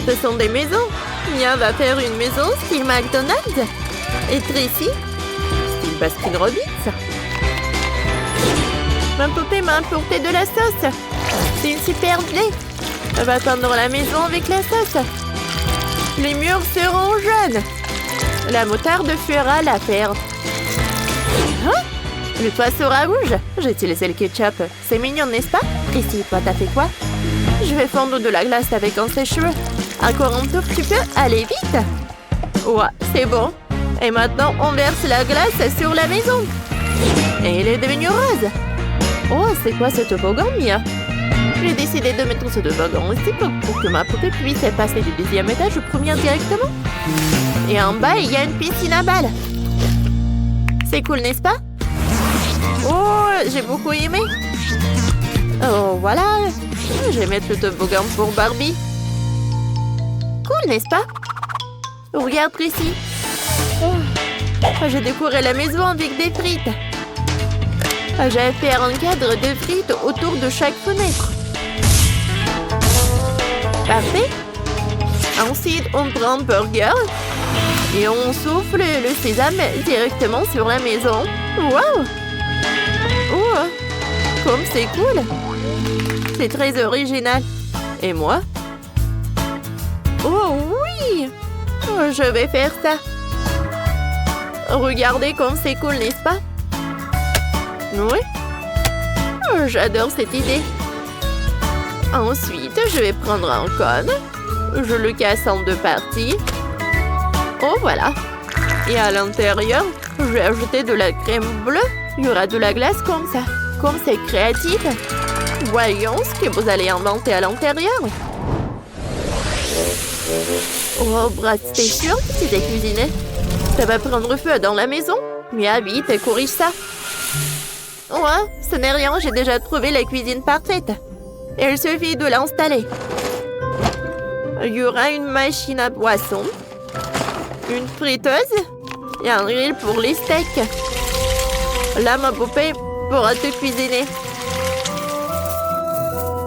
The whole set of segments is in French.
Ce sont des maisons. Mia va faire une maison style McDonald's. Et Tracy, style Baskin Robbins. Ma poupée m'a apporté de la sauce. C'est une super idée. Elle va peindre la maison avec la sauce. Les murs seront jaunes. La moutarde fera l'affaire. Hein? Le toit sera rouge. J'ai utilisé le ketchup. C'est mignon, n'est-ce pas? Et si toi, t'as fait quoi? Je vais fondre de la glace avec un sèche-cheveux. Encore un tout petit peu. Allez, vite. Ouais, c'est bon. Et maintenant, on verse la glace sur la maison. Et elle est devenue rose. Oh, c'est quoi ce toboggan, Mia? J'ai décidé de mettre ce toboggan ici pour que ma poupée puisse passer du deuxième étage au premier directement. Et en bas, il y a une piscine à balles. C'est cool, n'est-ce pas? Oh, j'ai beaucoup aimé. Oh, voilà. Je vais mettre le toboggan pour Barbie. Cool, n'est-ce pas? Regarde ici. Oh, j'ai décoré la maison avec des frites. Je vais faire un cadre de frites autour de chaque fenêtre. Parfait. Ensuite, on prend un burger et on souffle le sésame directement sur la maison. Wow! Oh, comme c'est cool! C'est très original. Et moi? Oh oui! Je vais faire ça. Regardez comme c'est cool, n'est-ce pas? Oui. J'adore cette idée. Ensuite, je vais prendre un cône. Je le casse en deux parties. Oh, voilà. Et à l'intérieur, je vais ajouter de la crème bleue. Il y aura de la glace comme ça. Comme c'est créatif. Voyons ce que vous allez inventer à l'intérieur. Oh, Brad, t'es sûr que tu t'es cuisiné? Ça va prendre feu dans la maison. Mais vite, corrige ça. Ouais, ce n'est rien, j'ai déjà trouvé la cuisine parfaite. Il suffit de l'installer. Il y aura une machine à boisson, une friteuse et un grill pour les steaks. Là, ma poupée pourra te cuisiner.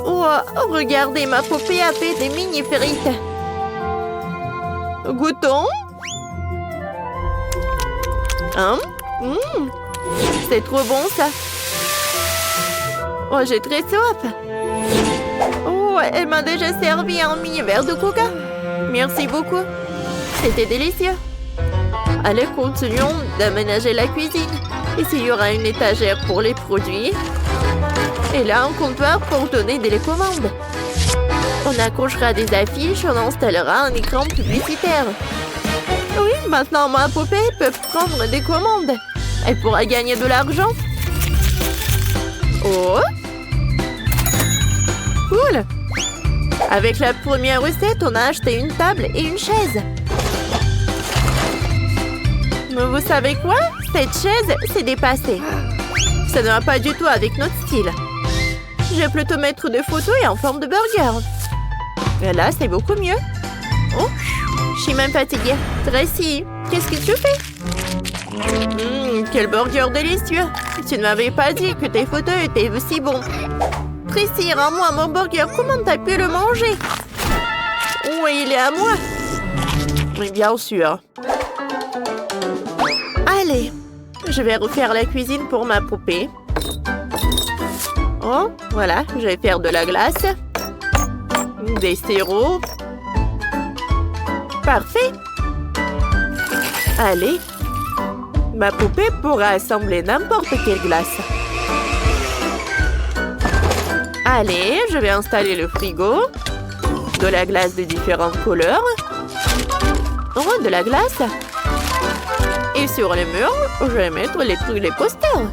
Oh, regardez, ma poupée a fait des mini frites. Goûtons. Hein? C'est trop bon, ça. Oh, j'ai très soif. Oh, elle m'a déjà servi un mini verre de coca. Merci beaucoup. C'était délicieux. Allez, continuons d'aménager la cuisine. Ici, il y aura une étagère pour les produits. Et là, un comptoir pour donner des commandes. On accrochera des affiches, on installera un écran publicitaire. Oui, maintenant, ma poupée peut prendre des commandes. Elle pourra gagner de l'argent. Oh! Cool! Avec la première recette, on a acheté une table et une chaise. Mais vous savez quoi? Cette chaise, c'est dépassé. Ça ne va pas du tout avec notre style. Je vais plutôt mettre des photos et en forme de burger. Et là, c'est beaucoup mieux. Oh, je suis même fatiguée. Tracy, qu'est-ce que tu fais? Quel burger délicieux! Tu ne m'avais pas dit que tes photos étaient aussi bons. Tracy, rends-moi mon burger. Comment t'as pu le manger? Oui, il est à moi. Mais bien sûr. Allez, je vais refaire la cuisine pour ma poupée. Oh, voilà, je vais faire de la glace. Des sirops. Parfait. Allez. Ma poupée pourra assembler n'importe quelle glace. Allez, je vais installer le frigo. De la glace de différentes couleurs. Oh, de la glace. Et sur le mur, je vais mettre les posters.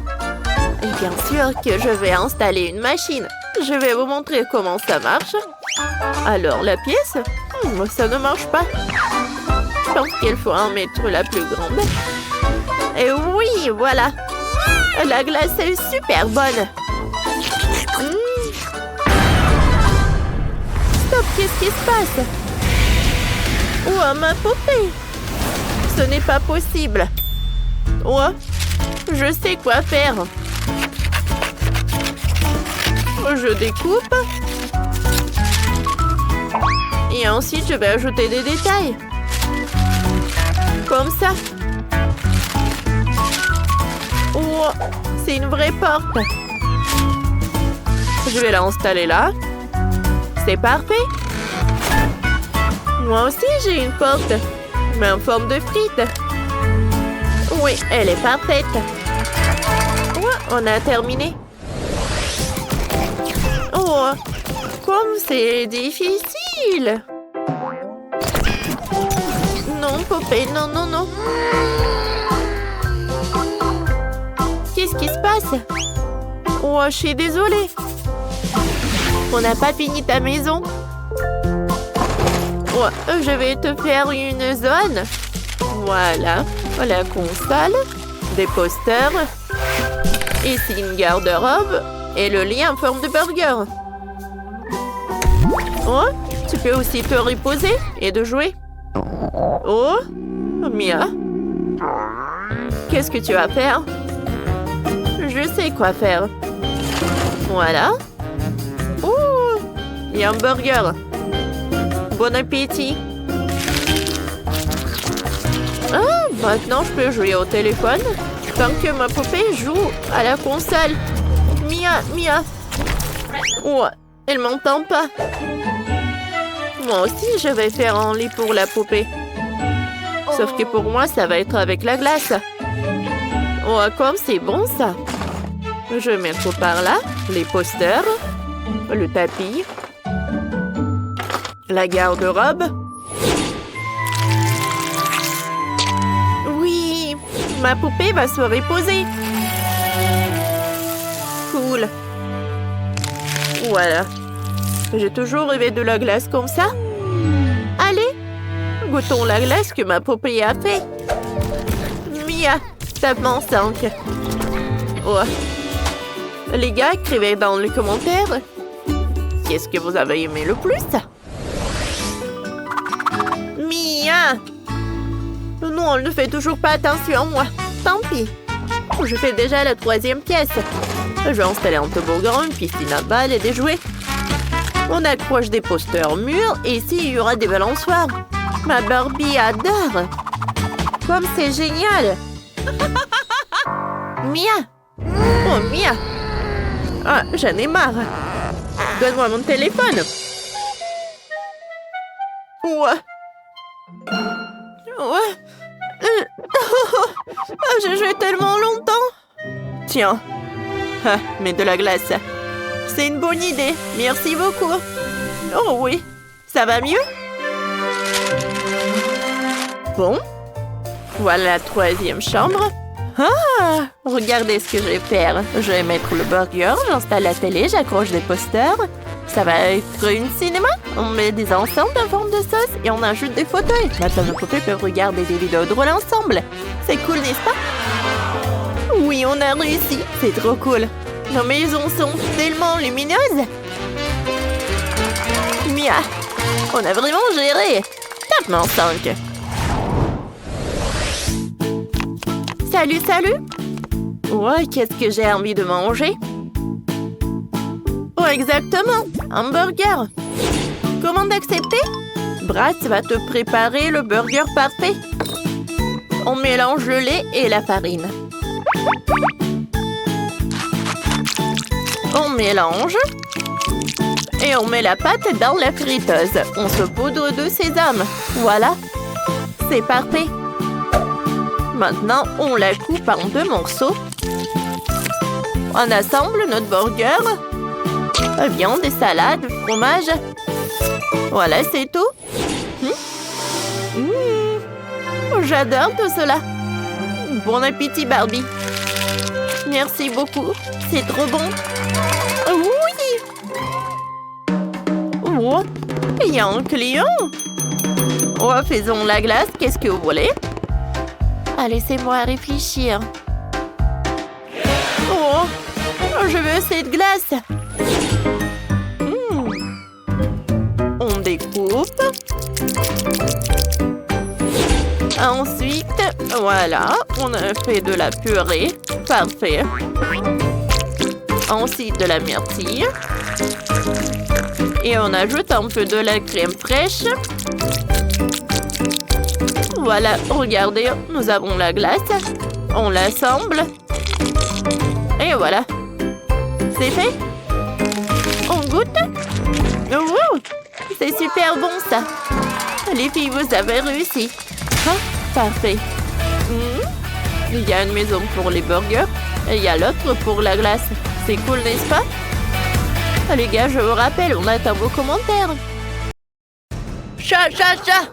Et bien sûr que je vais installer une machine. Je vais vous montrer comment ça marche. Alors, la pièce, ça ne marche pas. Je pense qu'il faut en mettre la plus grande. Et oui, voilà. La glace est super bonne. Stop, qu'est-ce qui se passe? Oh, ma poupée. Ce n'est pas possible. Oh, je sais quoi faire. Je découpe. Et ensuite, je vais ajouter des détails. Comme ça. Oh, c'est une vraie porte. Je vais l'installer là. C'est parfait. Moi aussi, j'ai une porte, mais en forme de frites. Oui, elle est parfaite. Ouais, on a terminé. Oh, comme c'est difficile. Non, poupée, non, non, non. Qu'est-ce qui se passe? Oh, je suis désolée. On n'a pas fini ta maison. Oh, je vais te faire une zone. Voilà, la console, des posters. Ici une garde-robe et le lit en forme de burger. Oh, tu peux aussi te reposer et de jouer. Oh, Mia. Qu'est-ce que tu vas faire? Je sais quoi faire. Voilà. Oh, il y a un burger. Bon appétit. Ah, maintenant je peux jouer au téléphone tant que ma poupée joue à la console. Mia, Mia. Oh, elle m'entend pas. Moi aussi, je vais faire un lit pour la poupée. Sauf que pour moi, ça va être avec la glace. Oh, comme c'est bon ça. Je vais mettre par là les posters, le tapis, la garde-robe. Oui, ma poupée va se reposer. Cool. Voilà. J'ai toujours rêvé de la glace comme ça. Allez, goûtons la glace que ma poupée a fait. Mia, tape-moi 5. Oh. Les gars, écrivez dans les commentaires. Qu'est-ce que vous avez aimé le plus? Mia! Non, elle ne fait toujours pas attention à moi. Tant pis. Je fais déjà la 3e pièce. Je vais installer un toboggan, une piscine à balles et des jouets. On accroche des posters murs et ici, il y aura des balançoires. Ma Barbie adore. Comme c'est génial. Mia! Oh, Mia! Ah, j'en ai marre. Donne-moi mon téléphone. Ouais. J'ai joué tellement longtemps. Tiens. Ah, mais de la glace. C'est une bonne idée. Merci beaucoup. Oh oui. Ça va mieux? Bon. Voilà la 3e chambre. Ah! Regardez ce que je vais faire. Je vais mettre le burger, j'installe la télé, j'accroche des posters. Ça va être une cinéma. On met des enceintes en forme de sauce et on ajoute des fauteuils. Maintenant, nos poupées peuvent regarder des vidéos drôles ensemble. C'est cool, n'est-ce pas? Oui, on a réussi. C'est trop cool. Nos maisons sont tellement lumineuses. Mia, on a vraiment géré. Tape-moi 5. Salut, salut. Ouais, qu'est-ce que j'ai envie de manger? Oh, exactement. Un burger. Commande acceptée? Brass va te préparer le burger parfait. On mélange le lait et la farine. On mélange. Et on met la pâte dans la friteuse. On saupoudre de sésame. Voilà. C'est parfait. Maintenant, on la coupe en 2 morceaux. On assemble notre burger. Viande, salade, fromage. Voilà, c'est tout. J'adore tout cela. Bon appétit, Barbie. Merci beaucoup. C'est trop bon. Oui. Oh, il y a un client. Oh, faisons la glace. Qu'est-ce que vous voulez? Laissez-moi réfléchir. Oh, je veux cette glace. On découpe. Ensuite, voilà, on a fait de la purée. Parfait. Ensuite, de la myrtille. Et on ajoute un peu de la crème fraîche. Voilà, regardez, nous avons la glace. On l'assemble. Et voilà. C'est fait. On goûte. Wow, c'est super bon ça. Les filles, vous avez réussi. Ah, parfait. Il y a une maison pour les burgers et il y a l'autre pour la glace. C'est cool, n'est-ce pas? Les gars, je vous rappelle, on attend vos commentaires. Chat, chat, chat!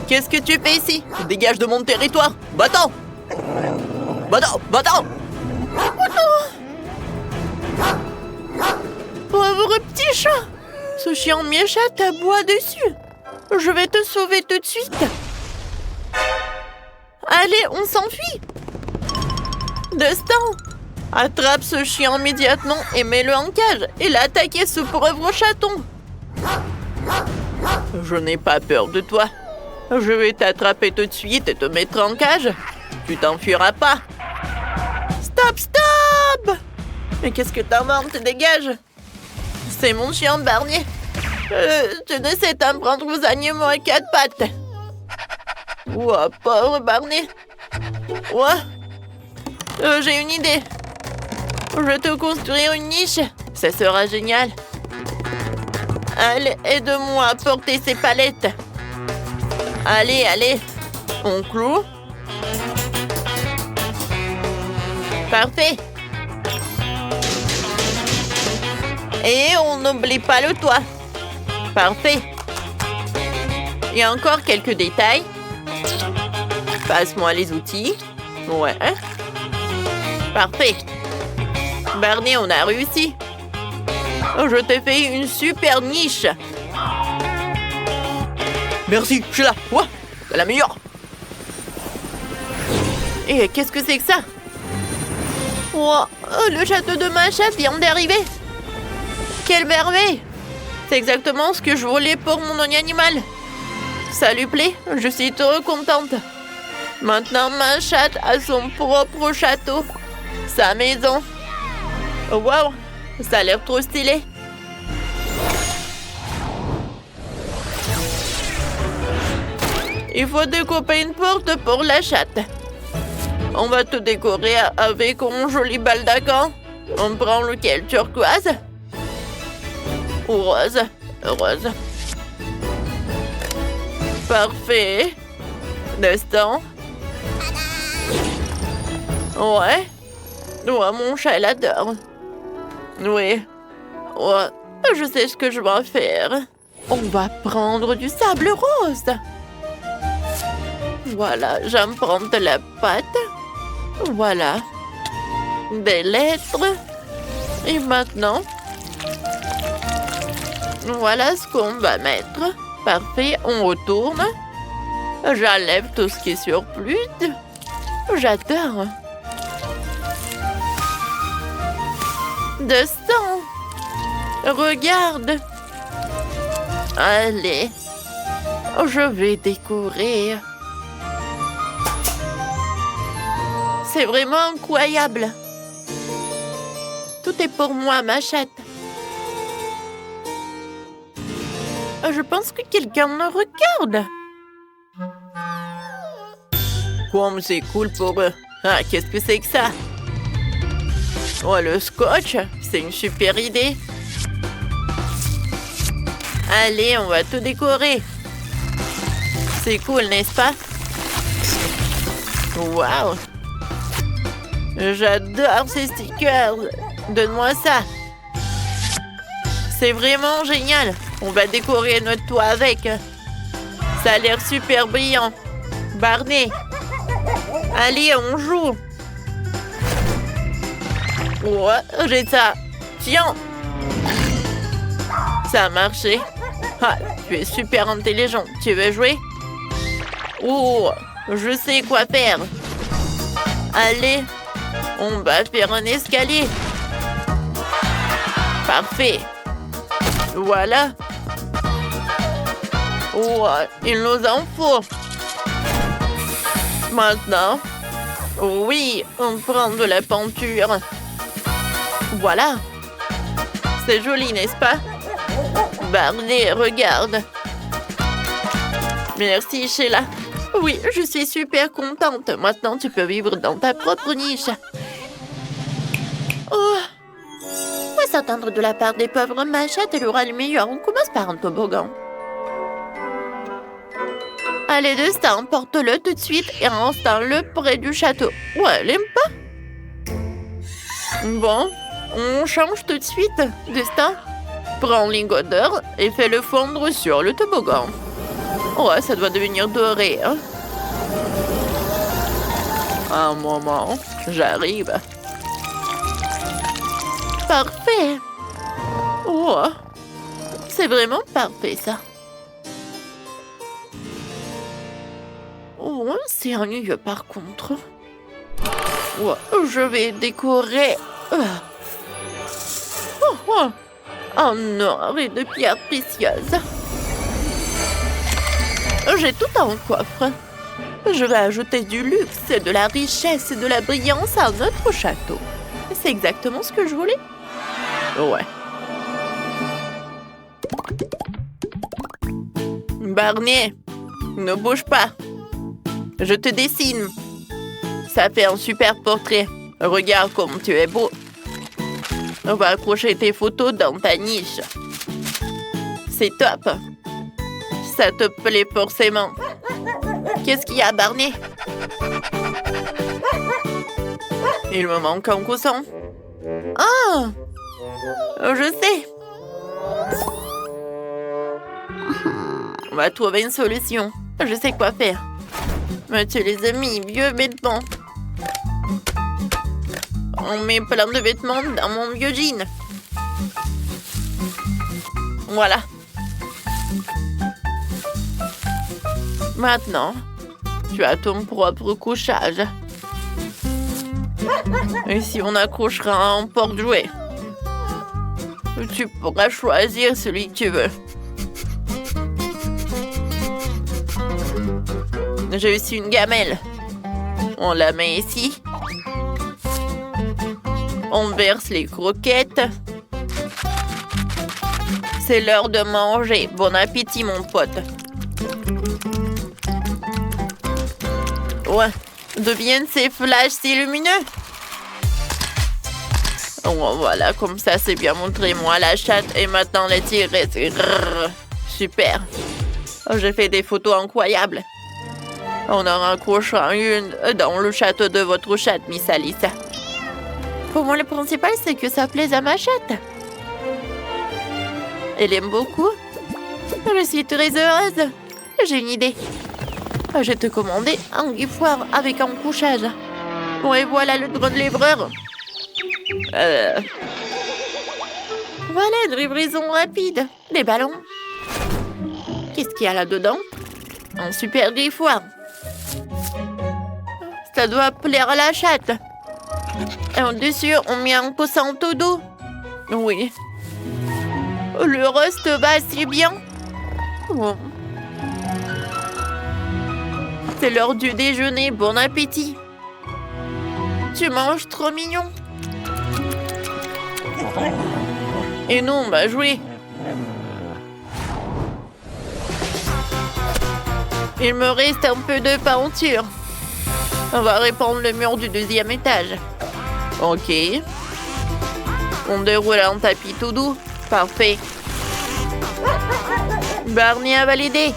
Qu'est-ce que tu fais ici? Dégage de mon territoire! Va-t'en! Va-t'en! Va-t'en! Pauvre petit chat! Ce chien méchant t'aboie dessus. Je vais te sauver tout de suite. Allez, on s'enfuit. Destin, attrape ce chien immédiatement et mets-le en cage. Il a attaqué ce pauvre chaton. Je n'ai pas peur de toi. Je vais t'attraper tout de suite et te mettre en cage. Tu t'enfuiras pas. Stop, stop! Mais qu'est-ce que t'inventes? Dégage! C'est mon chien Barney. Tu ne sais t'en prendre aux animaux à quatre pattes. Ouah, pauvre Barney. Ouah. J'ai une idée. Je vais te construire une niche. Ça sera génial. Allez, aide-moi à porter ces palettes. Allez, allez. On cloue. Parfait. Et on n'oublie pas le toit. Parfait. Il y a encore quelques détails. Passe-moi les outils. Ouais. Parfait. Barney, on a réussi. Je t'ai fait une super niche. Merci, je suis là. Ouais, c'est la meilleure. Et qu'est-ce que c'est que ça? Wow, le château de Machat vient d'arriver. Quelle merveille! C'est exactement ce que je voulais pour mon animal. Ça lui plaît? Je suis trop contente. Maintenant, Machat a son propre château. Sa maison. Waouh! Ça a l'air trop stylé. Il faut découper une porte pour la chatte. On va tout décorer avec un joli baldaquin. On prend lequel? Turquoise? Ou rose? Rose. Parfait. Destin. Ouais. Ouais, mon chat, il adore. Oui. Ouais. Je sais ce que je vais faire. On va prendre du sable rose. Voilà, j'emprunte la pâte. Voilà. Des lettres. Et maintenant, voilà ce qu'on va mettre. Parfait, on retourne. J'enlève tout ce qui est surplus. J'adore. De sang. Regarde. Allez. Je vais décorer. C'est vraiment incroyable. Tout est pour moi, ma chatte. Je pense que quelqu'un me regarde. Comme c'est cool pour eux. Ah, qu'est-ce que c'est que ça? Oh, le scotch, c'est une super idée. Allez, on va tout décorer. C'est cool, n'est-ce pas? Waouh! J'adore ces stickers. Donne-moi ça. C'est vraiment génial. On va décorer notre toit avec. Ça a l'air super brillant. Barney. Allez, on joue. Ouais, j'ai ça. Tiens. Ça a marché. Ah, tu es super intelligent. Tu veux jouer? Oh, je sais quoi faire. Allez, on va faire un escalier. Parfait. Voilà. Oh, il nous en faut. Maintenant, oui, on prend de la peinture. Voilà. C'est joli, n'est-ce pas? Barney, regarde. Merci, Sheila. Oui, je suis super contente. Maintenant, tu peux vivre dans ta propre niche. Oh. On va s'attendre de la part des pauvres machettes, elle aura le meilleur. On commence par un toboggan. Allez, Destin, porte-le tout de suite et installe-le près du château. Ouais, elle aime pas. Bon, on change tout de suite. Destin, prends le lingot d'or et fais-le fondre sur le toboggan. Ouais, ça doit devenir doré, hein. Un moment, j'arrive. Parfait. Oh, c'est vraiment parfait, ça. Oh, c'est ennuyeux, par contre. Ouais, je vais décorer... en or et de pierres précieuses. J'ai tout en coffre. Je vais ajouter du luxe, de la richesse et de la brillance à notre château. C'est exactement ce que je voulais. Ouais. Barney, ne bouge pas. Je te dessine. Ça fait un super portrait. Regarde comme tu es beau. On va accrocher tes photos dans ta niche. C'est top. Ça te plaît forcément. Qu'est-ce qu'il y a, Barney? Il me manque un coussin. Ah! Je sais. On va trouver une solution. Je sais quoi faire. Mais tu les as mis, vieux vêtements. On met plein de vêtements dans mon vieux jean. Voilà. Maintenant, tu as ton propre couchage. Et si on accrochera un porte-jouet, tu pourras choisir celui que tu veux. J'ai aussi une gamelle. On la met ici. On verse les croquettes. C'est l'heure de manger. Bon appétit, mon pote. Ouais, deviennent ces flashs si lumineux. Oh, voilà, comme ça, c'est bien montré. Moi, la chatte, et maintenant, les tirets. Super. Oh, j'ai fait des photos incroyables. On en accrochera une dans le château de votre chatte, Miss Alice. Pour moi, le principal, c'est que ça plaise à ma chatte. Elle aime beaucoup. Je suis très heureuse. J'ai une idée. Je vais te commander un guifoire avec un couchage. Bon, et voilà le drone livreur. Voilà une livraison rapide. Des ballons. Qu'est-ce qu'il y a là-dedans? Un super guifoire. Ça doit plaire à la chatte. Et en dessus, on met un coussin tout doux. Oui. Le reste va si bien. Oh. C'est l'heure du déjeuner. Bon appétit. Tu manges trop mignon. Et nous, on va jouer. Il me reste un peu de peinture. On va répandre le mur du deuxième étage. Ok. On déroule un tapis tout doux. Parfait. Barney a validé.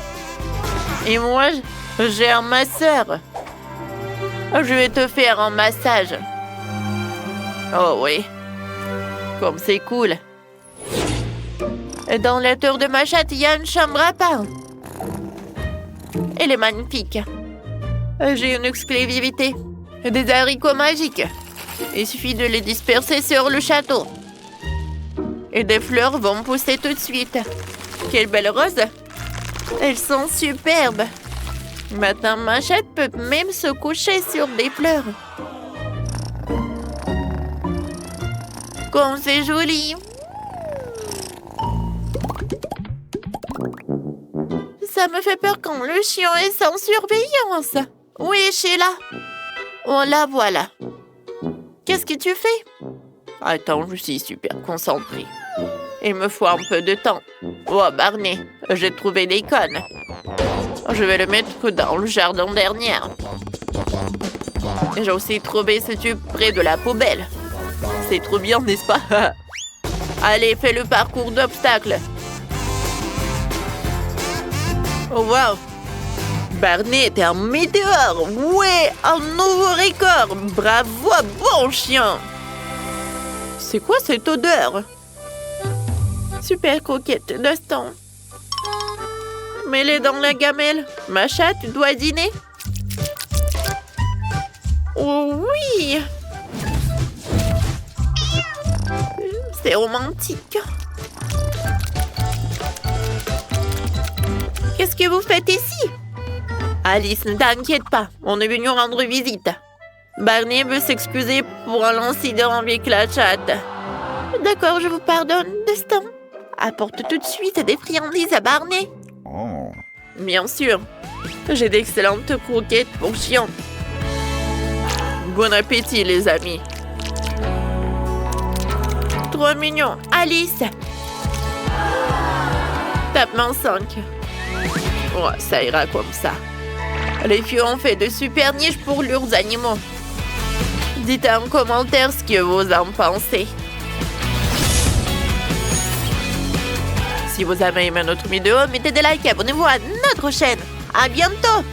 Et moi, j'ai un masseur. Je vais te faire un massage. Oh oui. Comme c'est cool. Dans la tour de ma chatte, il y a une chambre à part. Elle est magnifique. J'ai une exclusivité. Des haricots magiques. Il suffit de les disperser sur le château. Et des fleurs vont pousser tout de suite. Quelle belle rose. Elles sont superbes. Maintenant, ma chatte peut même se coucher sur des fleurs. Comme c'est joli. Ça me fait peur quand le chien est sans surveillance. Oui, Sheila. Oh, la voilà. Qu'est-ce que tu fais? Attends, je suis super concentrée. Il me faut un peu de temps. Oh, Barney, j'ai trouvé l'icône. Je vais le mettre dans le jardin dernier. J'ai aussi trouvé ce tube près de la poubelle. C'est trop bien, n'est-ce pas? Allez, fais le parcours d'obstacles. Oh, wow! Barney était un météore! Ouais, un nouveau record! Bravo, bon chien! C'est quoi cette odeur? Super croquette d'instant. Mets-les dans la gamelle. Macha, tu dois dîner? Oh oui! C'est romantique. Qu'est-ce que vous faites ici? Alice, ne t'inquiète pas, on est venu rendre visite. Barney veut s'excuser pour l'incident avec la chatte. D'accord, je vous pardonne, Destin. Apporte tout de suite des friandises à Barney. Oh. Bien sûr. J'ai d'excellentes croquettes pour chien. Bon appétit, les amis. Trop mignon. Alice. Tape-main 5. Oh, ça ira comme ça. Les filles ont fait de super niches pour leurs animaux. Dites en commentaire ce que vous en pensez. Si vous avez aimé notre vidéo, mettez des likes et abonnez-vous à notre chaîne. À bientôt!